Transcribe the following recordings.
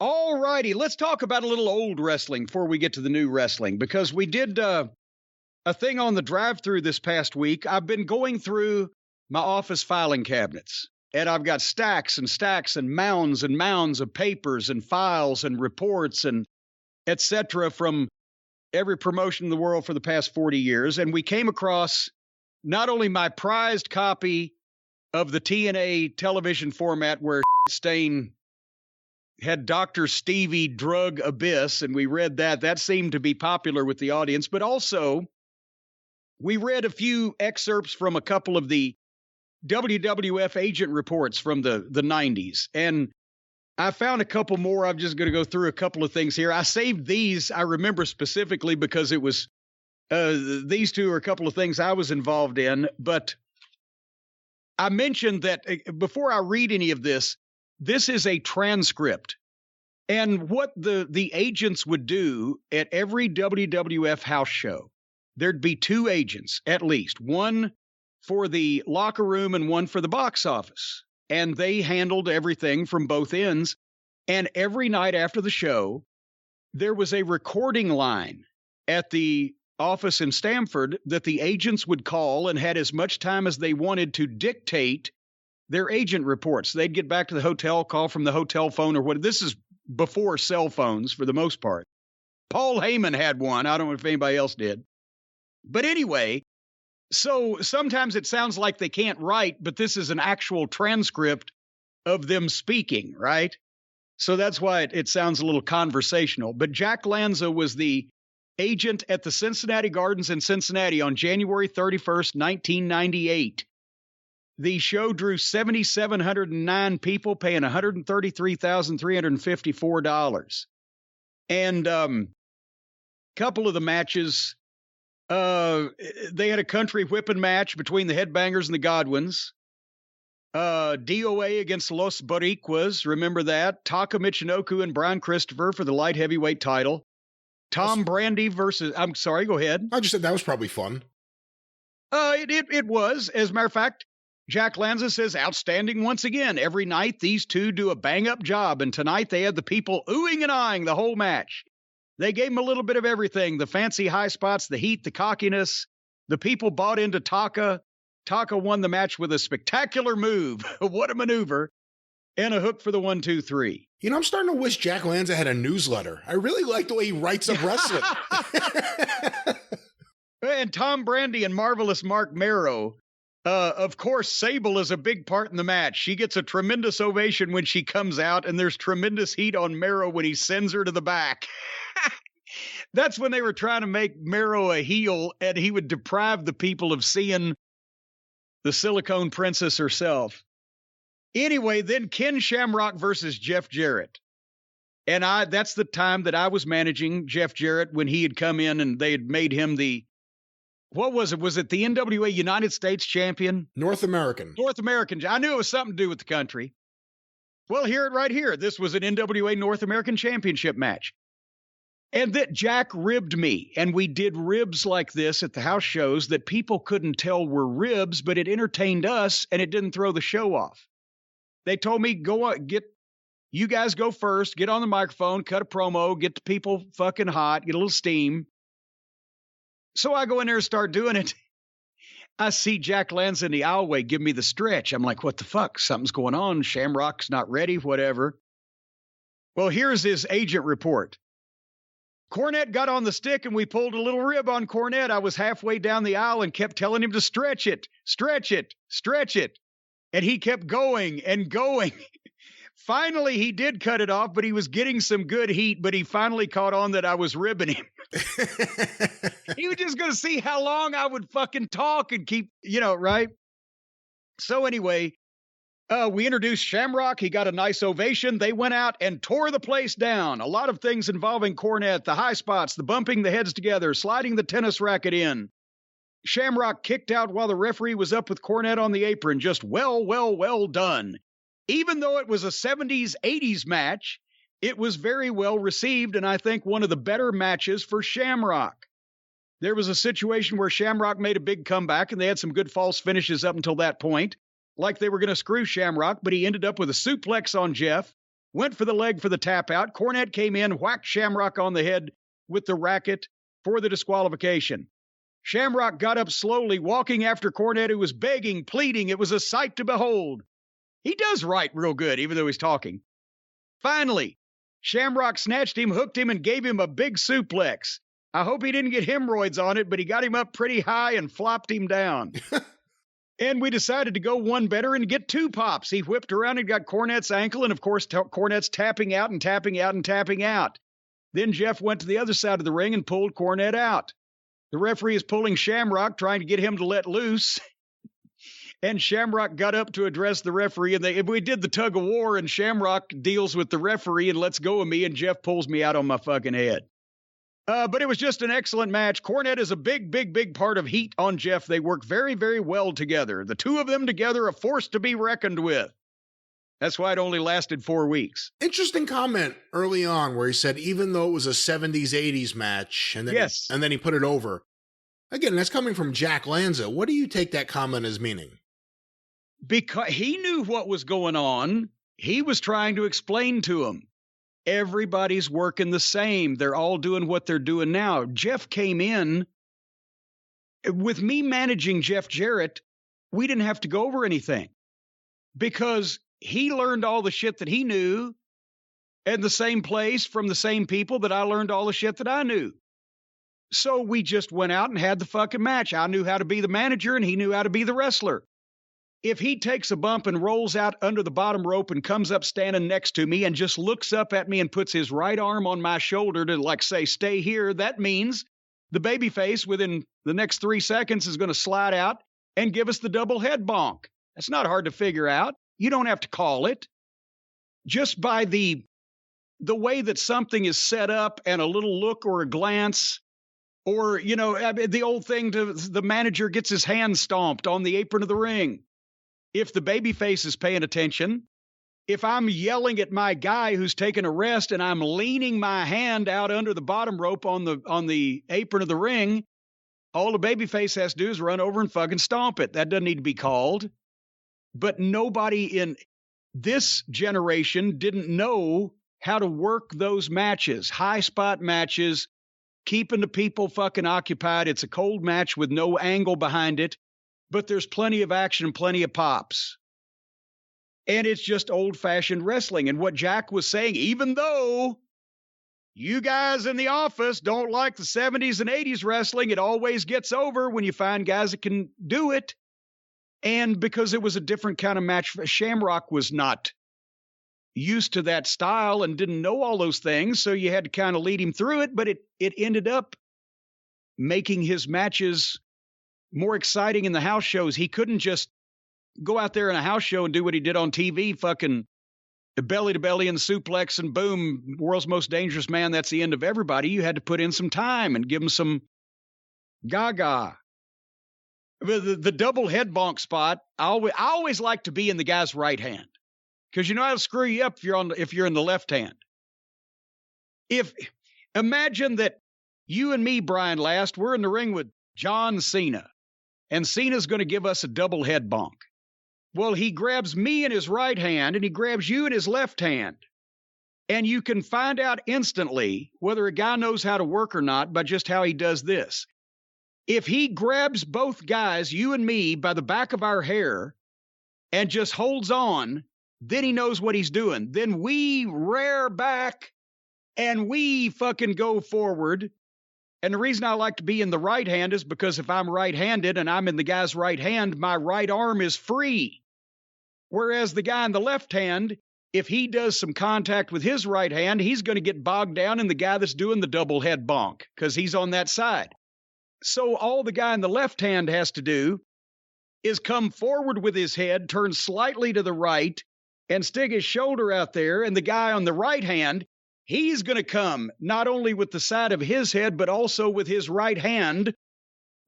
All righty, let's talk about a little old wrestling before we get to the new wrestling, because we did a thing on the Drive-Thru this past week. I've been going through my office filing cabinets, and I've got stacks and stacks and mounds of papers and files and reports and etc. from every promotion in the world for the past 40 years. And we came across not only my prized copy of the TNA television format where Stain had Dr. Stevie drug Abyss, and we read that. That seemed to be popular with the audience, but also we read a few excerpts from a couple of the WWF agent reports from the 90s, and I found a couple more. I'm just going to go through a couple of things here. I saved these, I remember specifically, because it was these two are a couple of things I was involved in, but I mentioned that before I read any of this, this is a transcript. And what the agents would do at every WWF house show, there'd be two agents, at least, one for the locker room and one for the box office. And they handled everything from both ends. And every night after the show, there was a recording line at the office in Stamford that the agents would call and had as much time as they wanted to dictate their agent reports. They'd get back to the hotel, call from the hotel phone or what. This is before cell phones for the most part. Paul Heyman had one. I don't know if anybody else did. But anyway, so sometimes it sounds like they can't write, but this is an actual transcript of them speaking, right? So that's why it sounds a little conversational. But Jack Lanza was the agent at the Cincinnati Gardens in Cincinnati on January 31st, 1998. The show drew 7,709 people, paying $133,354. And a couple of the matches, they had a country whipping match between the Headbangers and the Godwins. DOA against Los Boricuas, remember that? Taka Michinoku and Brian Christopher for the light heavyweight title. Tom Brandy versus, I'm sorry, go ahead. I just said that was probably fun. It was. As a matter of fact, Jack Lanza says, outstanding once again. Every night, these two do a bang-up job, and tonight they had the people oohing and eyeing the whole match. They gave him a little bit of everything, the fancy high spots, the heat, the cockiness. The people bought into Taka. Taka won the match with a spectacular move. What a maneuver. And a hook for the 1, 2, 3. You know, I'm starting to wish Jack Lanza had a newsletter. I really like the way he writes up wrestling. And Tom Brandy and Marvelous Mark Marrow. Of course, Sable is a big part in the match. She gets a tremendous ovation when she comes out, and there's tremendous heat on Marrow when he sends her to the back. That's when they were trying to make Marrow a heel, and he would deprive the people of seeing the Silicone Princess herself. Anyway, then Ken Shamrock versus Jeff Jarrett. And that's the time that I was managing Jeff Jarrett when he had come in and they had made him the, what was it? Was it the NWA United States champion? North American. North American. I knew it was something to do with the country. Well, hear it right here. This was an NWA North American championship match. And that Jack ribbed me. And we did ribs like this at the house shows that people couldn't tell were ribs, but it entertained us and it didn't throw the show off. They told me, you guys go first, get on the microphone, cut a promo, get the people fucking hot, get a little steam. So I go in there and start doing it. I see Jack Lanza in the aisleway give me the stretch. I'm like, what the fuck? Something's going on. Shamrock's not ready, whatever. Well, here's his agent report. Cornette got on the stick and we pulled a little rib on Cornette. I was halfway down the aisle and kept telling him to stretch it, stretch it, stretch it. And he kept going and going. Finally, he did cut it off, but he was getting some good heat, but he finally caught on that I was ribbing him. He was just going to see how long I would fucking talk and keep, right? So anyway, we introduced Shamrock. He got a nice ovation. They went out and tore the place down. A lot of things involving Cornette, the high spots, the bumping the heads together, sliding the tennis racket in. Shamrock kicked out while the referee was up with Cornette on the apron. Just well done. Even though it was a 70s, 80s match, it was very well received, and I think one of the better matches for Shamrock. There was a situation where Shamrock made a big comeback, and they had some good false finishes up until that point, like they were going to screw Shamrock, but he ended up with a suplex on Jeff, went for the leg for the tap out. Cornette came in, whacked Shamrock on the head with the racket for the disqualification. Shamrock got up slowly, walking after Cornette, who was begging, pleading. It was a sight to behold. He does write real good, even though he's talking. Finally, Shamrock snatched him, hooked him, and gave him a big suplex. I hope he didn't get hemorrhoids on it, but he got him up pretty high and flopped him down. And we decided to go one better and get 2 pops. He whipped around and got Cornette's ankle, and of course, Cornette's tapping out and tapping out and tapping out. Then Jeff went to the other side of the ring and pulled Cornette out. The referee is pulling Shamrock, trying to get him to let loose. And Shamrock got up to address the referee, and we did the tug of war, and Shamrock deals with the referee and lets go of me, and Jeff pulls me out on my fucking head. But it was just an excellent match. Cornette is a big, big, big part of heat on Jeff. They work very, very well together. The 2 of them together, a force to be reckoned with. That's why it only lasted 4 weeks. Interesting comment early on where he said, even though it was a 70s, 80s match, and then, yes. And then he put it over. Again, that's coming from Jack Lanza. What do you take that comment as meaning? Because he knew what was going on. He was trying to explain to him. Everybody's working the same. They're all doing what they're doing now. Jeff came in. With me managing Jeff Jarrett, we didn't have to go over anything because he learned all the shit that he knew in the same place from the same people that I learned all the shit that I knew. So we just went out and had the fucking match. I knew how to be the manager and he knew how to be the wrestler. If he takes a bump and rolls out under the bottom rope and comes up standing next to me and just looks up at me and puts his right arm on my shoulder to like say, stay here, that means the babyface within the next 3 seconds is going to slide out and give us the double head bonk. That's not hard to figure out. You don't have to call it. Just by the way that something is set up and a little look or a glance, or, you know, the old thing to the manager gets his hand stomped on the apron of the ring. If the babyface is paying attention, if I'm yelling at my guy who's taking a rest and I'm leaning my hand out under the bottom rope on the apron of the ring, all the babyface has to do is run over and fucking stomp it. That doesn't need to be called. But nobody in this generation didn't know how to work those matches, high spot matches, keeping the people fucking occupied. It's a cold match with no angle behind it. But there's plenty of action and plenty of pops. And it's just old-fashioned wrestling. And what Jack was saying, even though you guys in the office don't like the 70s and 80s wrestling, it always gets over when you find guys that can do it. And because it was a different kind of match, Shamrock was not used to that style and didn't know all those things, so you had to kind of lead him through it. But it ended up making his matches more exciting in the house shows. He couldn't just go out there in a house show and do what he did on TV, fucking belly to belly and suplex and boom, world's most dangerous man. That's the end of everybody. You had to put in some time and give him some gaga. The double head bonk spot, I always like to be in the guy's right hand because you know how to screw you up if you're in the left hand. Imagine that you and me, Brian Last, we're in the ring with John Cena. And Cena's going to give us a double head bonk. Well, he grabs me in his right hand and he grabs you in his left hand. And you can find out instantly whether a guy knows how to work or not by just how he does this. If he grabs both guys, you and me, by the back of our hair and just holds on, then he knows what he's doing. Then we rear back and we fucking go forward. And the reason I like to be in the right hand is because if I'm right-handed and I'm in the guy's right hand, my right arm is free. Whereas the guy in the left hand, if he does some contact with his right hand, he's going to get bogged down in the guy that's doing the double head bonk because he's on that side. So all the guy in the left hand has to do is come forward with his head, turn slightly to the right, and stick his shoulder out there. And the guy on the right hand, he's going to come not only with the side of his head, but also with his right hand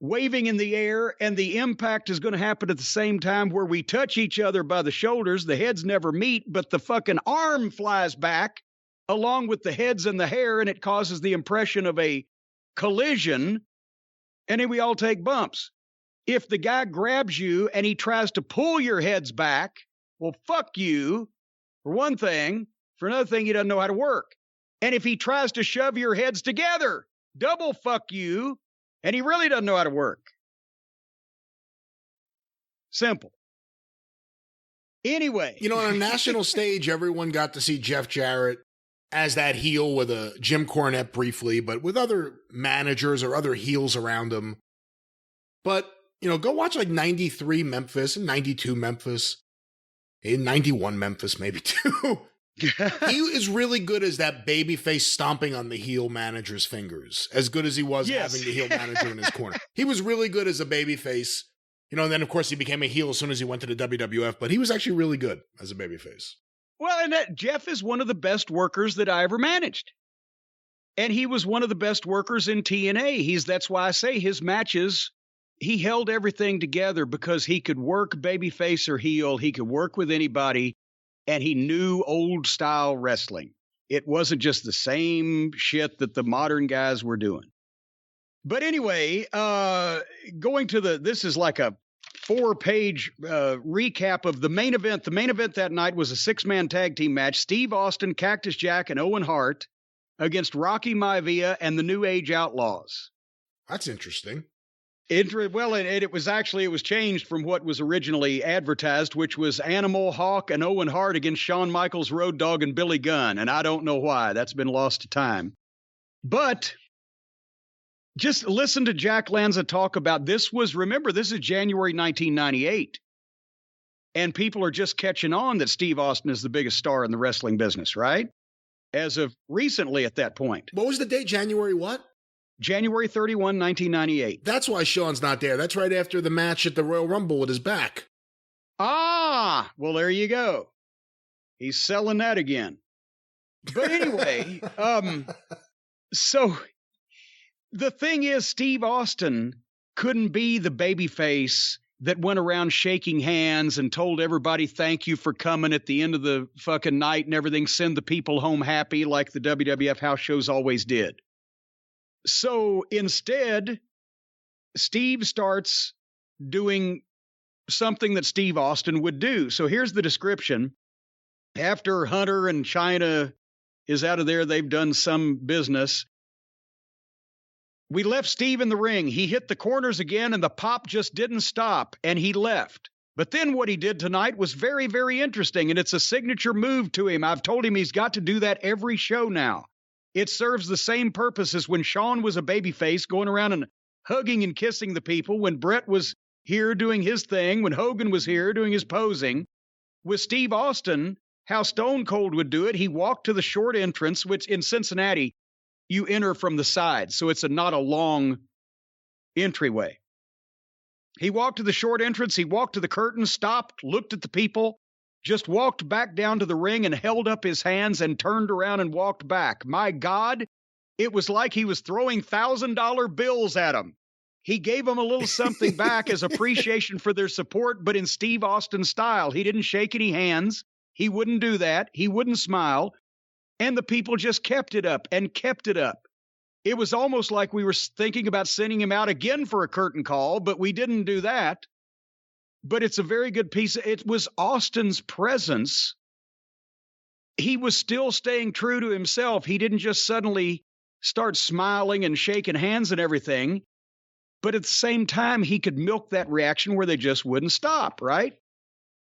waving in the air. And the impact is going to happen at the same time where we touch each other by the shoulders. The heads never meet, but the fucking arm flies back along with the heads and the hair. And it causes the impression of a collision. And then we all take bumps. If the guy grabs you and he tries to pull your heads back, well, fuck you, for one thing. For another thing, he doesn't know how to work. And if he tries to shove your heads together, double fuck you, and he really doesn't know how to work. Simple. Anyway. You know, on a national stage, everyone got to see Jeff Jarrett as that heel with a Jim Cornette briefly, but with other managers or other heels around him. But, you know, go watch like 93 Memphis and 92 Memphis, and 91 Memphis maybe too. He is really good as that babyface stomping on the heel manager's fingers, as good as he was having the heel manager in his corner. He was really good as a babyface. You know, and then, of course, he became a heel as soon as he went to the WWF, but he was actually really good as a babyface. Well, and Jeff is one of the best workers that I ever managed. And he was one of the best workers in TNA. That's why I say his matches, he held everything together because he could work babyface or heel. He could work with anybody, and he knew old-style wrestling. It wasn't just the same shit that the modern guys were doing. But anyway, going to this is like a 4-page recap of the main event. The main event that night was a 6-man tag team match. Steve Austin, Cactus Jack, and Owen Hart against Rocky Maivia and the New Age Outlaws. That's interesting. Well, it was changed from what was originally advertised, which was Animal, Hawk, and Owen Hart against Shawn Michaels, Road Dogg, and Billy Gunn. And I don't know why. That's been lost to time. But just listen to Jack Lanza talk about this. Remember, this is January 1998. And people are just catching on that Steve Austin is the biggest star in the wrestling business, right? As of recently at that point. What was the date? January what? January 31, 1998. That's why Shawn's not there. That's right after the match at the Royal Rumble with his back. Ah, well, there you go. He's selling that again. But anyway, so the thing is, Steve Austin couldn't be the babyface that went around shaking hands and told everybody thank you for coming at the end of the fucking night and everything, send the people home happy like the WWF house shows always did. So instead, Steve starts doing something that Steve Austin would do. So here's the description. After Hunter and China is out of there, they've done some business. We left Steve in the ring. He hit the corners again, and the pop just didn't stop, and he left. But then what he did tonight was very, very interesting, and it's a signature move to him. I've told him he's got to do that every show now. It serves the same purpose as when Shawn was a babyface going around and hugging and kissing the people, when Brett was here doing his thing, when Hogan was here doing his posing. With Steve Austin, how Stone Cold would do it, he walked to the short entrance, which in Cincinnati, you enter from the side, so it's not a long entryway. He walked to the short entrance, he walked to the curtain, stopped, looked at the people, just walked back down to the ring and held up his hands and turned around and walked back. My God, it was like he was throwing $1,000 bills at them. He gave them a little something back as appreciation for their support, but in Steve Austin style. He didn't shake any hands. He wouldn't do that. He wouldn't smile. And the people just kept it up and kept it up. It was almost like we were thinking about sending him out again for a curtain call, but we didn't do that. But it's a very good piece. It was Austin's presence. He was still staying true to himself. He didn't just suddenly start smiling and shaking hands and everything. But at the same time, he could milk that reaction where they just wouldn't stop, right?